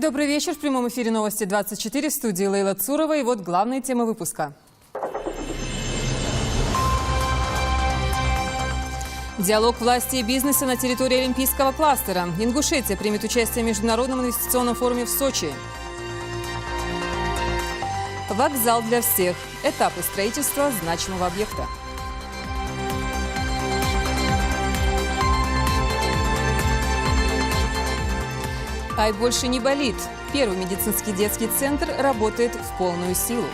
Добрый вечер. В прямом эфире новости 24 в студии Лейла Цурова. И вот главные темы выпуска. Диалог власти и бизнеса на территории Олимпийского кластера. Ингушетия примет участие в Международном инвестиционном форуме в Сочи. Вокзал для всех. Этапы строительства значимого объекта. Ай больше не болит. Первый медицинский детский центр работает в полную силу.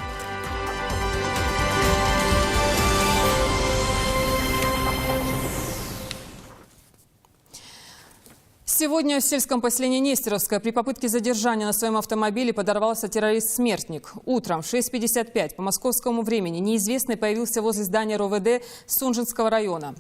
Сегодня в сельском поселении Нестеровское при попытке задержания на своем автомобиле подорвался террорист-смертник. Утром в 6:55 по московскому времени неизвестный появился возле здания РОВД Сунжинского района.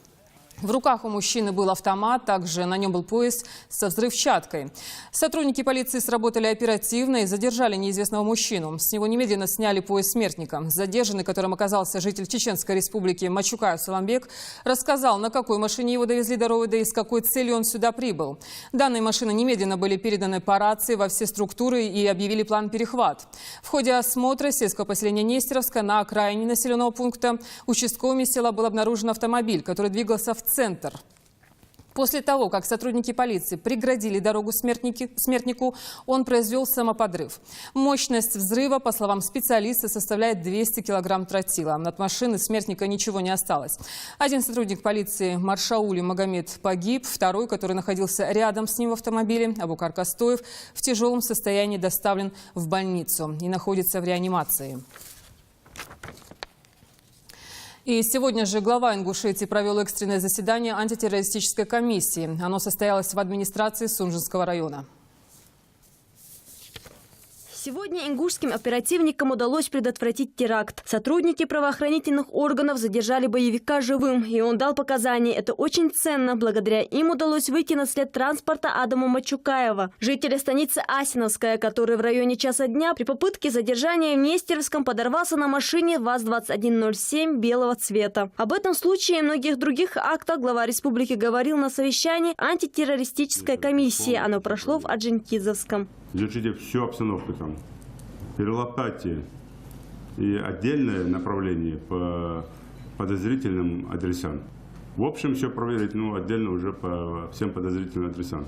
В руках у мужчины был автомат, также на нем был пояс со взрывчаткой. Сотрудники полиции сработали оперативно и задержали неизвестного мужчину. С него немедленно сняли пояс смертника. Задержанный, которым оказался житель Чеченской республики Мачукаев Саламбек, рассказал, на какой машине его довезли до РОВД и с какой целью он сюда прибыл. Данные машины немедленно были переданы по рации во все структуры и объявили план перехват. В ходе осмотра сельского поселения Нестеровска на окраине населенного пункта участковыми села был обнаружен автомобиль, который двигался в центр. После того, как сотрудники полиции преградили дорогу смертнику, он произвел самоподрыв. Мощность взрыва, по словам специалиста, составляет 200 килограмм тротила. От машины смертника ничего не осталось. Один сотрудник полиции Маршаули Магомед погиб. Второй, который находился рядом с ним в автомобиле, Абукар Костоев, в тяжелом состоянии доставлен в больницу и находится в реанимации. И сегодня же глава Ингушетии провел экстренное заседание антитеррористической комиссии. Оно состоялось в администрации Сунжинского района. Сегодня ингушским оперативникам удалось предотвратить теракт. Сотрудники правоохранительных органов задержали боевика живым, и он дал показания. Это очень ценно. Благодаря им удалось выйти на след транспорта Адама Мачукаева, жителя станицы Асиновская, который в районе часа дня при попытке задержания в Нестеровском подорвался на машине ВАЗ-2107 белого цвета. Об этом случае и многих других актах глава республики говорил на совещании антитеррористической комиссии. Оно прошло в Орджоникидзевском. Изучите всю обстановку там, перелопатьте и отдельное направление по подозрительным адресам. В общем, все проверить, отдельно уже по всем подозрительным адресам.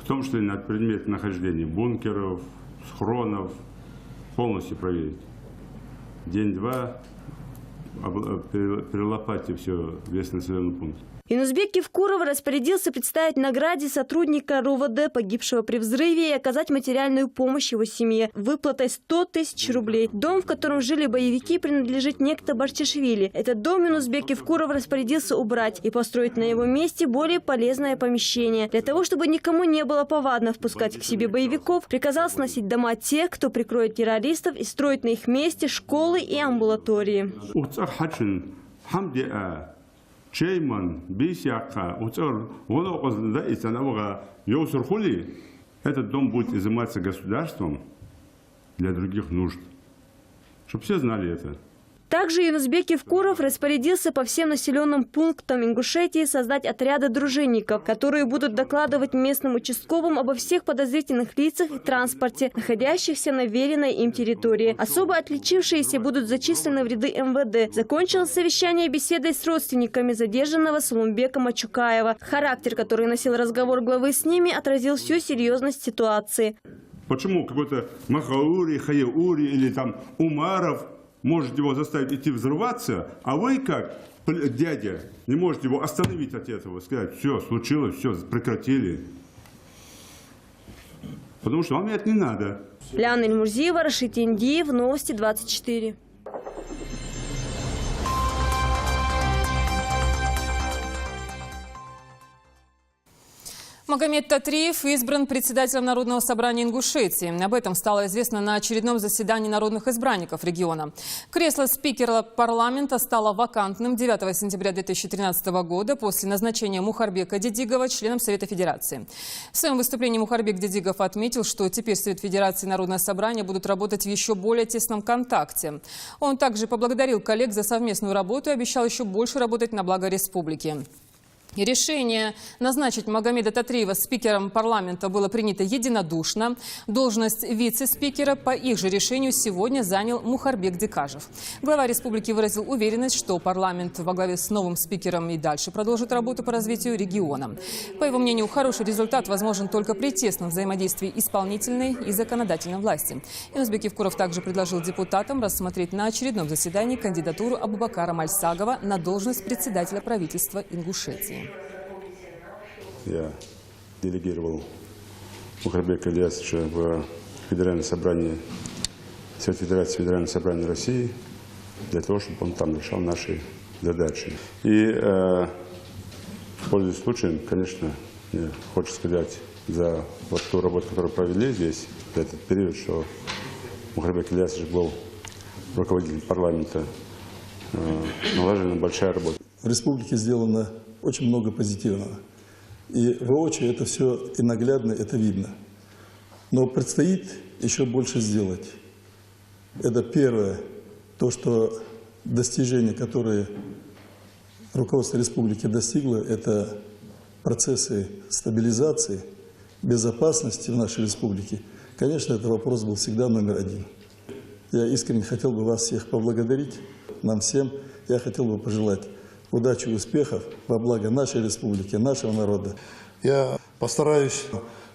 В том числе на предмет нахождения бункеров, схронов, полностью проверить. День-два, перелопатьте все, весь населенный пункт. Юнусбек Кевкуров распорядился представить награде сотрудника РОВД, погибшего при взрыве, и оказать материальную помощь его семье выплатой 100 тысяч рублей. Дом, в котором жили боевики, принадлежит некто Барчишвили. Этот дом Юнусбек Кевкуров распорядился убрать и построить на его месте более полезное помещение. Для того, чтобы никому не было повадно впускать к себе боевиков, приказал сносить дома тех, кто прикроет террористов, и строить на их месте школы и амбулатории. Чейман, Бисяка, этот дом будет изыматься государством для других нужд. Чтобы все знали это. Также Юнусбек Кевкуров распорядился по всем населенным пунктам Ингушетии создать отряды дружинников, которые будут докладывать местным участковым обо всех подозрительных лицах и транспорте, находящихся на веренной им территории. Особо отличившиеся будут зачислены в ряды МВД. Закончилось совещание беседой с родственниками задержанного Салумбека Мачукаева. Характер, который носил разговор главы с ними, отразил всю серьезность ситуации. Почему какой-то Махаури, Хаяури или там Умаров может его заставить идти взрываться, а вы, как дядя, не можете его остановить от этого, сказать: все, случилось, все, прекратили. Потому что вам это не надо. Ляна Эльмурзиева, Рашид Индиев, Новости 24. Магомед Татриев избран председателем Народного собрания Ингушетии. Об этом стало известно на очередном заседании народных избранников региона. Кресло спикера парламента стало вакантным 9 сентября 2013 года после назначения Мухарбека Дедигова членом Совета Федерации. В своем выступлении Мухарбек Дедигов отметил, что теперь Совет Федерации и Народное собрание будут работать в еще более тесном контакте. Он также поблагодарил коллег за совместную работу и обещал еще больше работать на благо республики. И решение назначить Магомеда Татриева спикером парламента было принято единодушно. Должность вице-спикера по их же решению сегодня занял Мухарбек Дикажев. Глава республики выразил уверенность, что парламент во главе с новым спикером и дальше продолжит работу по развитию региона. По его мнению, хороший результат возможен только при тесном взаимодействии исполнительной и законодательной власти. Инузбек Евкуров также предложил депутатам рассмотреть на очередном заседании кандидатуру Абубакара Мальсагова на должность председателя правительства Ингушетии. Я делегировал Мухарбека Ильясовича в Федеральное собрание, Совет Федерации Федерального собрания России, для того, чтобы он там решал наши задачи. И, пользуясь случаем, конечно, мне хочется сказать за вот ту работу, которую провели здесь, за этот период, что Мухарбек Ильясович был руководитель парламента, налажена большая работа. В республике сделано очень много позитивного. И воочию это все и наглядно это видно. Но предстоит еще больше сделать. Это первое, то, что достижения, которые руководство республики достигло, это процессы стабилизации, безопасности в нашей республике. Конечно, этот вопрос был всегда номер один. Я искренне хотел бы вас всех поблагодарить, нам всем. Я хотел бы пожелать удачи и успехов во благо нашей республики, нашего народа. Я постараюсь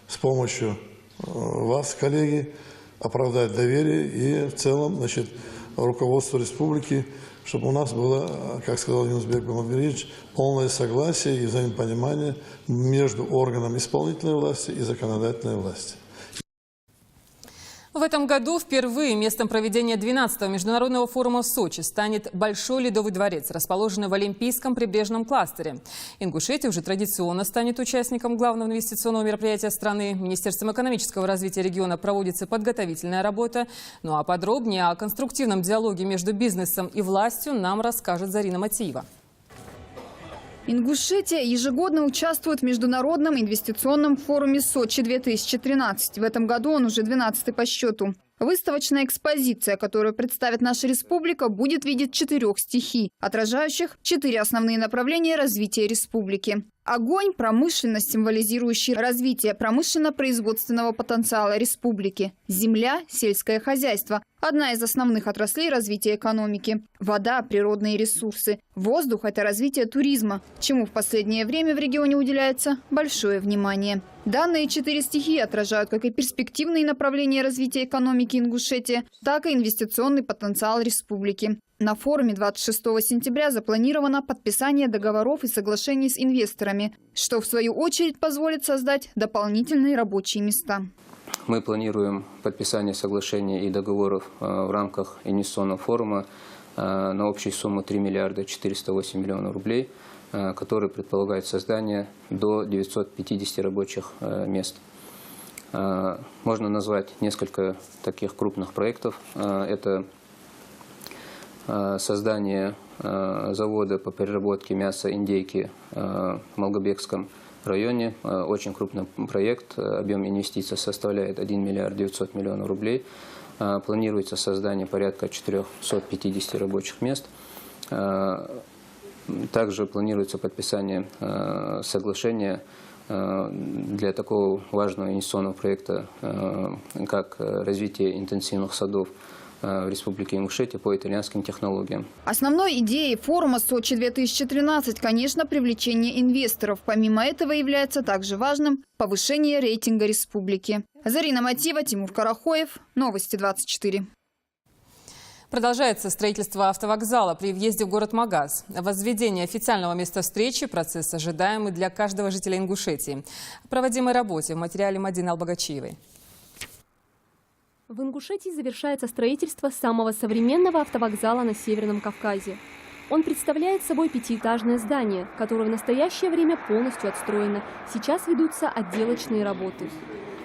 с помощью вас, коллеги, оправдать доверие и в целом, значит, руководству республики, чтобы у нас было, как сказал Инузбек Баймадгариевич, полное согласие и взаимопонимание между органом исполнительной власти и законодательной власти. В этом году впервые местом проведения 12-го международного форума в Сочи станет Большой ледовый дворец, расположенный в Олимпийском прибрежном кластере. Ингушетия уже традиционно станет участником главного инвестиционного мероприятия страны. Министерством экономического развития региона проводится подготовительная работа. Ну а подробнее о конструктивном диалоге между бизнесом и властью нам расскажет Зарина Матиева. Ингушетия ежегодно участвует в Международном инвестиционном форуме Сочи-2013. В этом году он уже 12-й по счету. Выставочная экспозиция, которую представит наша республика, будет видеть 4 стихий, отражающих 4 основные направления развития республики. Огонь – промышленность, символизирующая развитие промышленно-производственного потенциала республики. Земля – сельское хозяйство, одна из основных отраслей развития экономики. Вода – природные ресурсы. Воздух – это развитие туризма, чему в последнее время в регионе уделяется большое внимание. Данные 4 стихии отражают как и перспективные направления развития экономики Ингушетии, так и инвестиционный потенциал республики. На форуме 26 сентября запланировано подписание договоров и соглашений с инвесторами, что в свою очередь позволит создать дополнительные рабочие места. Мы планируем подписание соглашений и договоров в рамках инвестиционного форума на общую сумму 3 миллиарда 408 миллионов рублей, который предполагает создание до 950 рабочих мест. Можно назвать несколько таких крупных проектов. Это создание завода по переработке мяса индейки в Малгобекском районе. Очень крупный проект. Объем инвестиций составляет 1 миллиард 900 миллионов рублей. Планируется создание порядка 450 рабочих мест. Также планируется подписание соглашения для такого важного инвестиционного проекта, как развитие интенсивных садов в Республике Ингушетия по итальянским технологиям. Основной идеей форума Сочи-2013, конечно, привлечение инвесторов. Помимо этого является также важным повышение рейтинга республики. Зарина Матиева, Тимур Карахоев. Новости 24. Продолжается строительство автовокзала при въезде в город Магаз. Возведение официального места встречи – процесс ожидаемый для каждого жителя Ингушетии. О проводимой работе в материале Мадины Албагачиевой. В Ингушетии завершается строительство самого современного автовокзала на Северном Кавказе. Он представляет собой 5-этажное здание, которое в настоящее время полностью отстроено. Сейчас ведутся отделочные работы.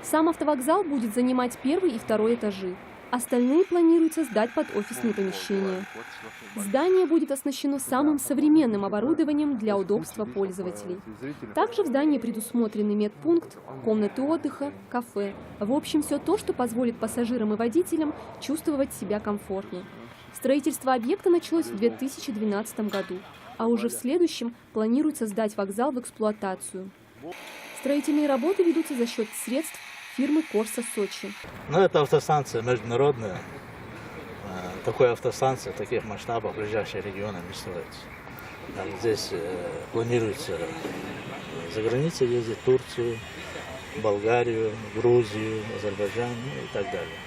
Сам автовокзал будет занимать 1 и 2 этажи. Остальные планируется сдать под офисные помещения. Здание будет оснащено самым современным оборудованием для удобства пользователей. Также в здании предусмотрены медпункт, комнаты отдыха, кафе. В общем, все то, что позволит пассажирам и водителям чувствовать себя комфортно. Строительство объекта началось в 2012 году. а уже в следующем планируется сдать вокзал в эксплуатацию. Строительные работы ведутся за счет средств фирмы «Корса Сочи». Ну, это автостанция международная. Такой автостанции в таких масштабах в ближайшие регионы не строится. Здесь планируется за границей ездить в Турцию, Болгарию, Грузию, Азербайджан и так далее.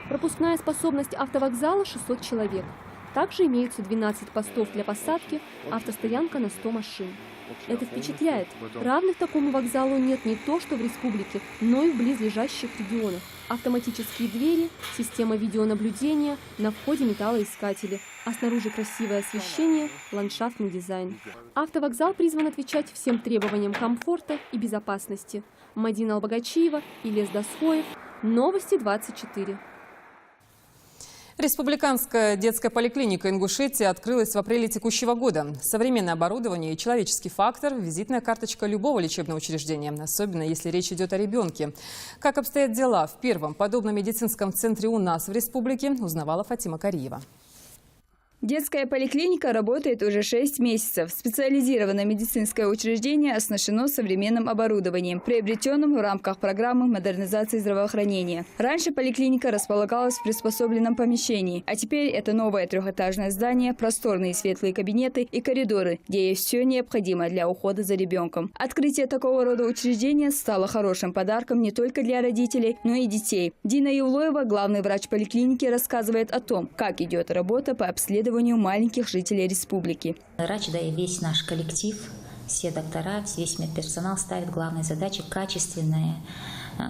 Пропускная способность автовокзала 600 человек. Также имеются 12 постов для посадки, автостоянка на 100 машин. Это впечатляет. Равных такому вокзалу нет не то что в республике, но и в близлежащих регионах. Автоматические двери, система видеонаблюдения, на входе металлоискатели, а снаружи красивое освещение, ландшафтный дизайн. Автовокзал призван отвечать всем требованиям комфорта и безопасности. Мадина Албагачиева, Илес Дасхоев. Новости 24. Республиканская детская поликлиника Ингушетии открылась в апреле текущего года. Современное оборудование и человеческий фактор – визитная карточка любого лечебного учреждения, особенно если речь идет о ребенке. Как обстоят дела в первом подобном медицинском центре у нас в республике, узнавала Фатима Кариева. Детская поликлиника работает уже 6 месяцев. Специализированное медицинское учреждение оснащено современным оборудованием, приобретенным в рамках программы модернизации здравоохранения. Раньше поликлиника располагалась в приспособленном помещении, а теперь это новое трехэтажное здание, просторные светлые кабинеты и коридоры, где есть все необходимое для ухода за ребенком. Открытие такого рода учреждения стало хорошим подарком не только для родителей, но и детей. Дина Евлоева, главный врач поликлиники, рассказывает о том, как идет работа по обследованию маленьких жителей республики. Врач, да и весь наш коллектив, все доктора, весь медперсонал ставит главной задачей качественное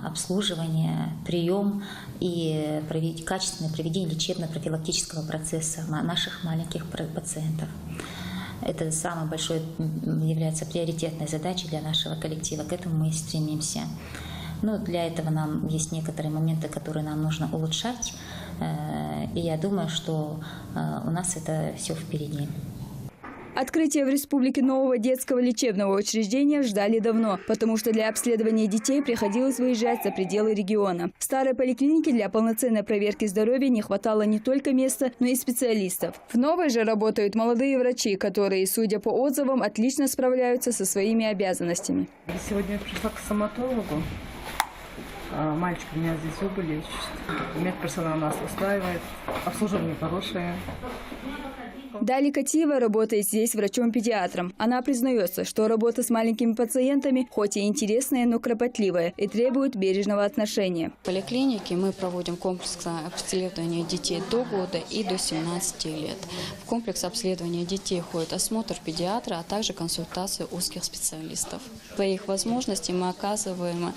обслуживание, прием и качественное проведение лечебно-профилактического процесса наших маленьких пациентов. Это самой большой является приоритетной задачей для нашего коллектива. К этому мы и стремимся. Но для этого нам есть некоторые моменты, которые нам нужно улучшать. И я думаю, что у нас это все впереди. Открытие в республике нового детского лечебного учреждения ждали давно, потому что для обследования детей приходилось выезжать за пределы региона. В старой поликлинике для полноценной проверки здоровья не хватало не только места, но и специалистов. В новой же работают молодые врачи, которые, судя по отзывам, отлично справляются со своими обязанностями. Сегодня я пришла к стоматологу. Мальчик у меня здесь зубы лечит. Медперсонал нас устраивает. Обслуживание хорошее. Дали Катиева работает здесь врачом-педиатром. Она признается, что работа с маленькими пациентами хоть и интересная, но кропотливая и требует бережного отношения. В поликлинике мы проводим комплексное обследование детей до года и до 17 лет. В комплекс обследования детей входит осмотр педиатра, а также консультации узких специалистов. По их возможностям мы оказываем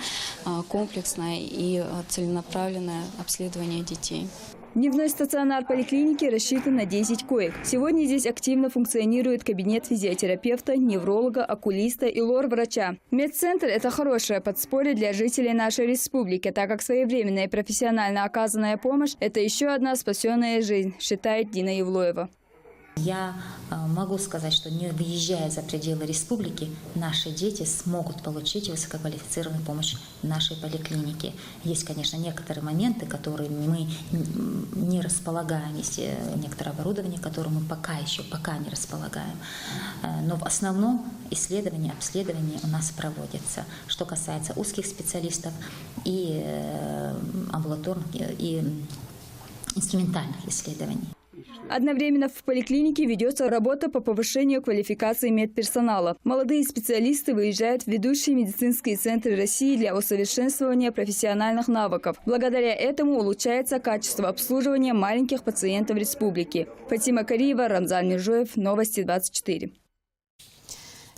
комплексное и целенаправленное обследование детей. Дневной стационар поликлиники рассчитан на 10 коек. Сегодня здесь активно функционирует кабинет физиотерапевта, невролога, окулиста и лор-врача. Медцентр – это хорошее подспорье для жителей нашей республики, так как своевременная и профессионально оказанная помощь – это еще одна спасенная жизнь, считает Дина Евлоева. Я могу сказать, что не выезжая за пределы республики, наши дети смогут получить высококвалифицированную помощь в нашей поликлинике. Есть, конечно, некоторые моменты, которые мы не располагаем, есть некоторое оборудование, которое мы пока не располагаем. Но в основном исследования, обследования у нас проводятся. Что касается узких специалистов и амбулаторных, и инструментальных исследований. Одновременно в поликлинике ведется работа по повышению квалификации медперсонала. Молодые специалисты выезжают в ведущие медицинские центры России для усовершенствования профессиональных навыков. Благодаря этому улучшается качество обслуживания маленьких пациентов республики. Фатима Кариева, Рамзан Миржоев, Новости 24.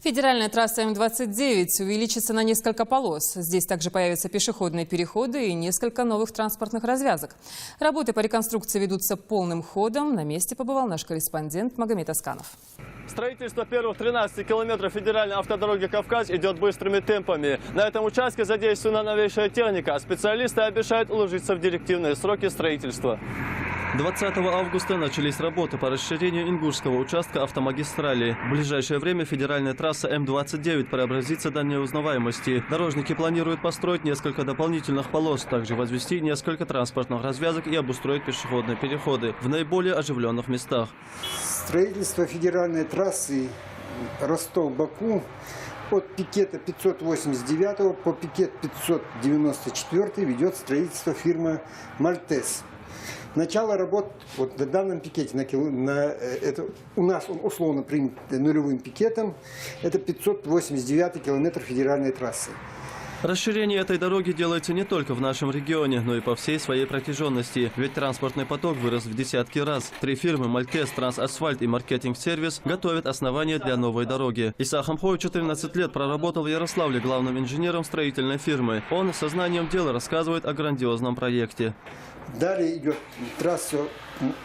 Федеральная трасса М-29 увеличится на несколько полос. Здесь также появятся пешеходные переходы и несколько новых транспортных развязок. Работы по реконструкции ведутся полным ходом. На месте побывал наш корреспондент Магомед Асканов. Строительство первых 13 километров федеральной автодороги «Кавказ» идет быстрыми темпами. На этом участке задействована новейшая техника. Специалисты обещают уложиться в директивные сроки строительства. 20 августа начались работы по расширению ингушского участка автомагистрали. В ближайшее время федеральная трасса М-29 преобразится до неузнаваемости. Дорожники планируют построить несколько дополнительных полос, также возвести несколько транспортных развязок и обустроить пешеходные переходы в наиболее оживленных местах. Строительство федеральной трассы Ростов-Баку от пикета 589 по пикет 594 ведет строительство фирмы «Мальтез». Начало работ вот на данном пикете, это у нас он условно принят нулевым пикетом, это 589 километр федеральной трассы. Расширение этой дороги делается не только в нашем регионе, но и по всей своей протяженности. Ведь транспортный поток вырос в десятки раз. 3 фирмы «Мальтез», «Трансасфальт» и «Маркетинг-сервис» готовят основания для новой дороги. Иса Хамхоев 14 лет проработал в Ярославле главным инженером строительной фирмы. Он с сознанием дела рассказывает о грандиозном проекте. Далее идет трасса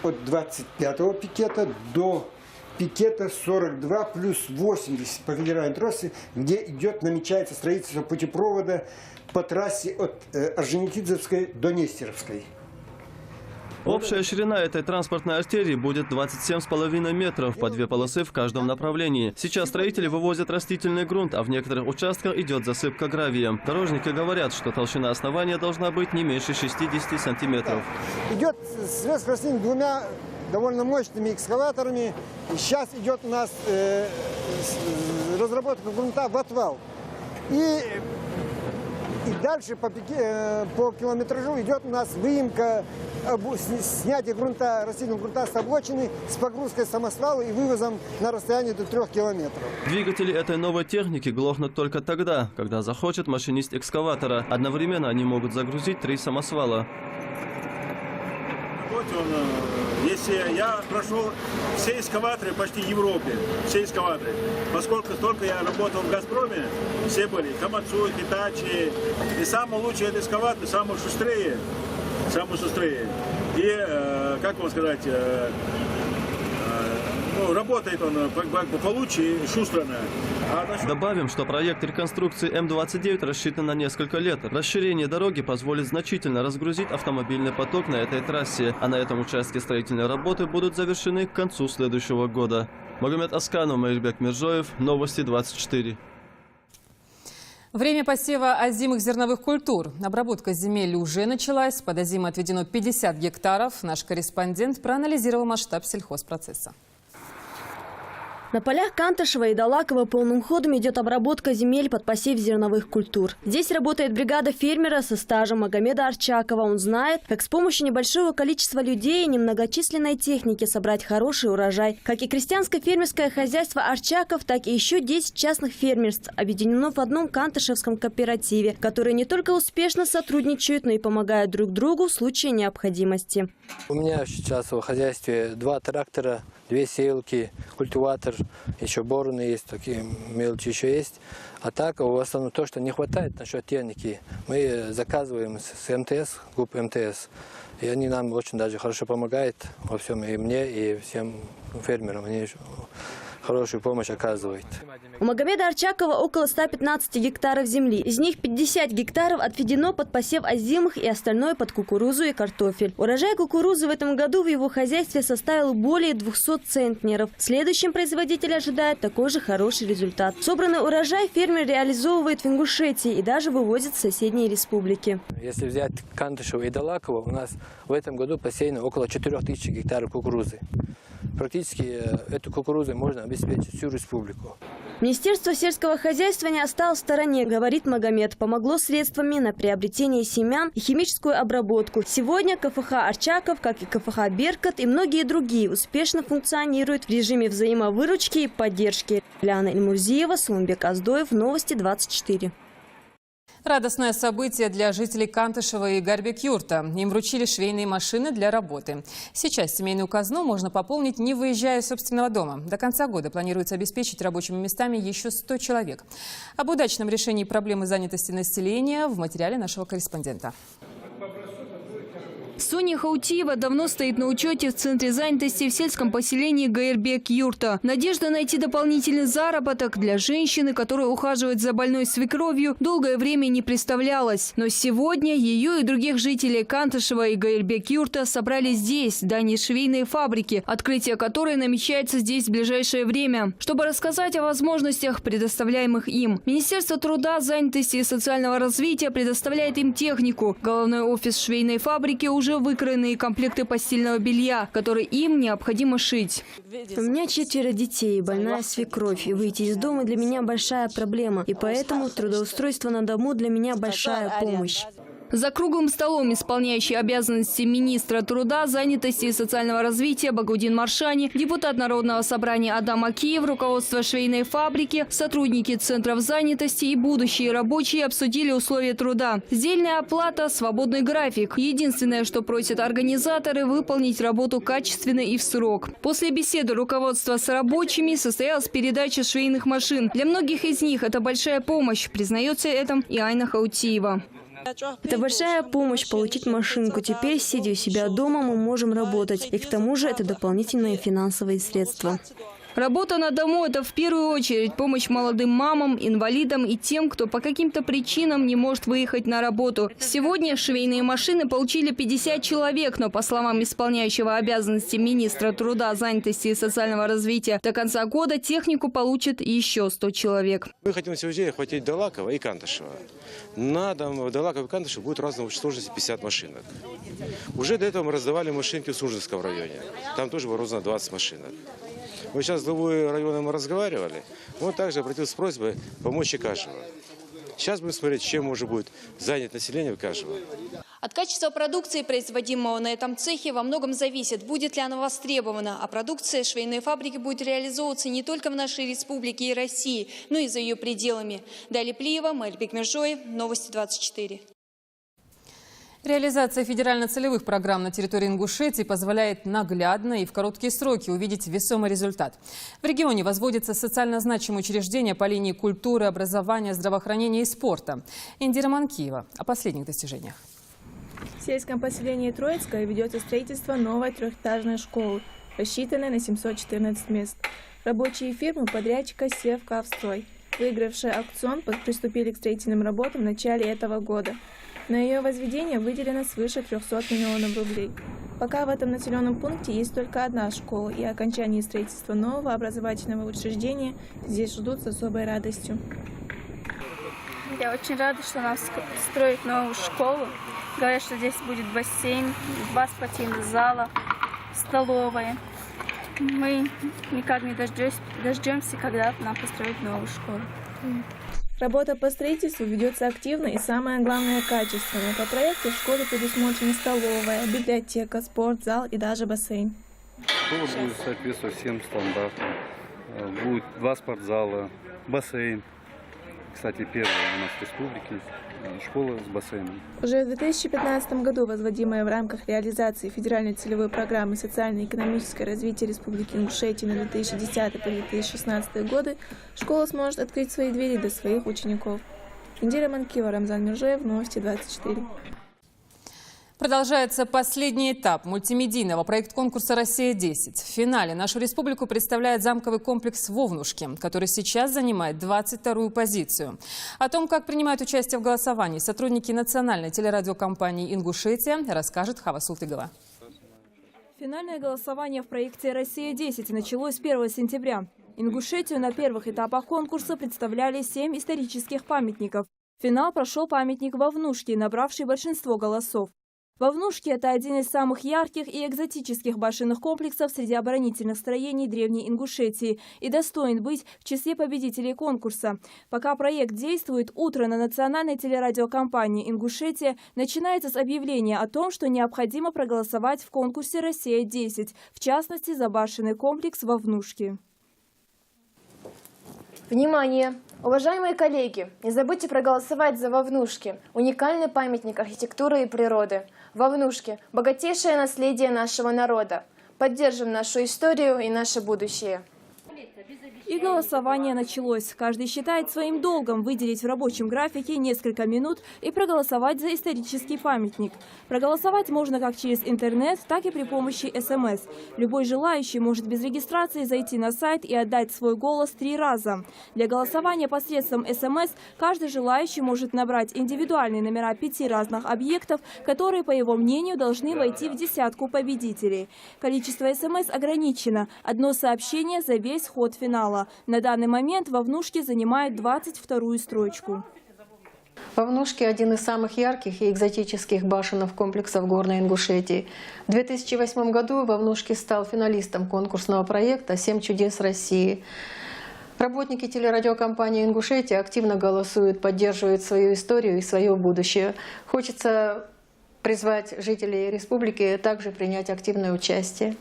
от 25-го пикета до пикета 42 плюс 80 по федеральной трассе, где намечается строительство путепровода по трассе от Орджоникидзевской до Нестеровской. Общая ширина этой транспортной артерии будет 27,5 метров, по 2 полосы в каждом направлении. Сейчас строители вывозят растительный грунт, а в некоторых участках идет засыпка гравием. Дорожники говорят, что толщина основания должна быть не меньше 60 сантиметров. Идет сверхскоростными двумя довольно мощными экскаваторами. И сейчас идет у нас разработка грунта в отвал. И дальше по километражу идет у нас выемка, снятие грунта, растительного грунта с обочины с погрузкой самосвала и вывозом на расстояние до 3 километров. Двигатели этой новой техники глохнут только тогда, когда захочет машинист экскаватора. Одновременно они могут загрузить 3 самосвала. Вот он, если я прошел все экскаваторы почти в Европе, все экскаваторы, поскольку только я работал в «Газпроме», все были Камацу, Хитачи, и самый лучший это экскаватор, самый шустрее. И, как вам сказать, работает он получше и шустро. Добавим, что проект реконструкции М-29 рассчитан на несколько лет. Расширение дороги позволит значительно разгрузить автомобильный поток на этой трассе, а на этом участке строительные работы будут завершены к концу следующего года. Магомед Асканов, Маирбек Миржоев, Новости 24. Время посева озимых зерновых культур. Обработка земель уже началась. Под озимы отведено 50 гектаров. Наш корреспондент проанализировал масштаб сельхозпроцесса. На полях Кантышева и Далакова полным ходом идет обработка земель под посев зерновых культур. Здесь работает бригада фермера со стажем Магомеда Арчакова. Он знает, как с помощью небольшого количества людей и немногочисленной техники собрать хороший урожай. Как и крестьянское фермерское хозяйство Арчаков, так и еще 10 частных фермерств объединено в одном кантышевском кооперативе, которые не только успешно сотрудничают, но и помогают друг другу в случае необходимости. У меня сейчас в хозяйстве 2 трактора, 2 сеялки, культиватор, еще бороны есть, такие мелочи еще есть. А так, в основном, то, что не хватает насчет техники, мы заказываем с МТС, ГУП МТС. И они нам очень даже хорошо помогают во всем, и мне, и всем фермерам. Они хорошую помощь оказывают. У Магомеда Арчакова около 115 гектаров земли. Из них 50 гектаров отведено под посев озимых и остальное под кукурузу и картофель. Урожай кукурузы в этом году в его хозяйстве составил более 200 центнеров. В следующем производитель ожидает такой же хороший результат. Собранный урожай фермер реализовывает в Ингушетии и даже вывозит в соседние республики. Если взять Кантышева и Далакова, у нас в этом году посеяно около 4000 гектаров кукурузы. Практически эту кукурузу можно обеспечить всю республику. Министерство сельского хозяйства не осталось в стороне, говорит Магомед. Помогло средствами на приобретение семян и химическую обработку. Сегодня КФХ Арчаков, как и КФХ Беркут и многие другие, успешно функционируют в режиме взаимовыручки и поддержки. Ляна Ильмурзиева, Сулумбек Аздоев, Новости 24. Радостное событие для жителей Кантышева и Гарбек-Юрта. Им вручили швейные машины для работы. Сейчас семейную казну можно пополнить, не выезжая из собственного дома. До конца года планируется обеспечить рабочими местами еще 100 человек. Об удачном решении проблемы занятости населения в материале нашего корреспондента. Соня Хаутиева давно стоит на учете в Центре занятости в сельском поселении Гаирбек-Юрта. Надежда найти дополнительный заработок для женщины, которая ухаживает за больной свекровью, долгое время не представлялась. Но сегодня ее и других жителей Кантышева и Гаирбек-Юрта собрали здесь, в здании швейной фабрики, открытие которой намечается здесь в ближайшее время, чтобы рассказать о возможностях, предоставляемых им. Министерство труда, занятости и социального развития предоставляет им технику. Головной офис швейной фабрики уже выкроенные комплекты постельного белья, которые им необходимо шить. У меня 4 детей, больная свекровь. И выйти из дома для меня большая проблема. И поэтому трудоустройство на дому для меня большая помощь. За круглым столом исполняющий обязанности министра труда, занятости и социального развития Багудин Маршани, депутат Народного собрания Адам Акиев, руководство швейной фабрики, сотрудники центров занятости и будущие рабочие обсудили условия труда. Сдельная оплата, свободный график. Единственное, что просят организаторы – выполнить работу качественно и в срок. После беседы руководства с рабочими состоялась передача швейных машин. Для многих из них это большая помощь, признается этом и Айна Хаутиева. Это большая помощь получить машинку. Теперь, сидя у себя дома, мы можем работать. И к тому же это дополнительные финансовые средства. Работа на дому – это в первую очередь помощь молодым мамам, инвалидам и тем, кто по каким-то причинам не может выехать на работу. Сегодня швейные машины получили 50 человек, но, по словам исполняющего обязанности министра труда, занятости и социального развития, до конца года технику получат еще 100 человек. Мы хотим сегодня охватить Далакова и Кантышева. На дом Далакова и Кантышева будет разной общей сложности 50 машинок. Уже до этого мы раздавали машинки в Сужинском районе. Там тоже было роздано 20 машинок. Вот сейчас с главой района мы разговаривали. Он также обратился с просьбой помочь Кашево. Сейчас будем смотреть, чем может быть занят население Кашева. От качества продукции, производимого на этом цехе, во многом зависит, будет ли она востребована. А продукция швейной фабрики будет реализовываться не только в нашей республике и России, но и за ее пределами. Далее Плиева, Мальбек Миржоев, Новости 24. Реализация федерально-целевых программ на территории Ингушетии позволяет наглядно и в короткие сроки увидеть весомый результат. В регионе возводятся социально значимые учреждения по линии культуры, образования, здравоохранения и спорта. Индира Манкиева о последних достижениях. В сельском поселении Троицкое ведется строительство новой трехэтажной школы, рассчитанной на 714 мест. Рабочие фирмы подрядчика «Севкавстрой», выигравшие аукцион, приступили к строительным работам в начале этого года. На ее возведение выделено свыше 300 миллионов рублей. Пока в этом населенном пункте есть только одна школа, и окончание строительства нового образовательного учреждения здесь ждут с особой радостью. Я очень рада, что нам строят новую школу. Говорят, что здесь будет бассейн, 2 спортивных зала, столовая. Мы никак не дождемся, когда нам построят новую школу. Работа по строительству ведется активно и, самое главное, качественно. По проекту в школе предусмотрены столовая, библиотека, спортзал и даже бассейн. Школа будет соответствовать всем стандартам. Будет 2 спортзала, бассейн. Кстати, первая у нас в республике школа с бассейном. Уже в 2015 году, возводимая в рамках реализации федеральной целевой программы «Социально-экономическое развитие Республики Ингушетия» на 2010 по 2016 годы, школа сможет открыть свои двери для своих учеников. Индира Манкиева, Рамзан Миржоев, Новости 24. Продолжается последний этап мультимедийного проект-конкурса «Россия-10». В финале нашу республику представляет замковый комплекс «Вовнушки», который сейчас занимает 22-ю позицию. О том, как принимают участие в голосовании сотрудники национальной телерадиокомпании «Ингушетия», расскажет Хава Султыгова. Финальное голосование в проекте «Россия-10» началось 1 сентября. Ингушетию на первых этапах конкурса представляли 7 исторических памятников. В финал прошел памятник Вовнушки, набравший большинство голосов. Вовнушки – это один из самых ярких и экзотических башенных комплексов среди оборонительных строений Древней Ингушетии и достоин быть в числе победителей конкурса. Пока проект действует, утро на национальной телерадиокомпании «Ингушетия» начинается с объявления о том, что необходимо проголосовать в конкурсе «Россия-10», в частности, за башенный комплекс Вовнушки. Внимание! Уважаемые коллеги, не забудьте проголосовать за Вовнушки – уникальный памятник архитектуры и природы. Вовнушки – богатейшее наследие нашего народа. Поддержим нашу историю и наше будущее. И голосование началось. Каждый считает своим долгом выделить в рабочем графике несколько минут и проголосовать за исторический памятник. Проголосовать можно как через интернет, так и при помощи СМС. Любой желающий может без регистрации зайти на сайт и отдать свой голос 3 раза. Для голосования посредством СМС каждый желающий может набрать индивидуальные номера 5 разных объектов, которые, по его мнению, должны войти в десятку победителей. Количество СМС ограничено. Одно сообщение за весь ход финала. На данный момент Вовнушки занимает 22-ю строчку. Вовнушки – один из самых ярких и экзотических башенных комплексов Горной Ингушетии. В 2008 году Вовнушки стал финалистом конкурсного проекта «7 чудес России». Работники телерадиокомпании «Ингушетия» активно голосуют, поддерживают свою историю и свое будущее. Хочется призвать жителей республики также принять активное участие.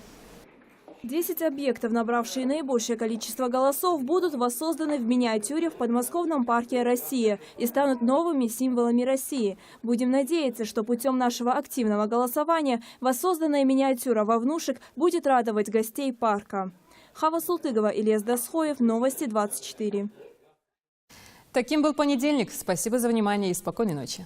10 объектов, набравшие наибольшее количество голосов, будут воссозданы в миниатюре в подмосковном парке «Россия» и станут новыми символами России. Будем надеяться, что путем нашего активного голосования воссозданная миниатюра Вовнушек будет радовать гостей парка. Хава Султыгова, Ильяс Дасхоев, Новости 24. Таким был понедельник. Спасибо за внимание и спокойной ночи.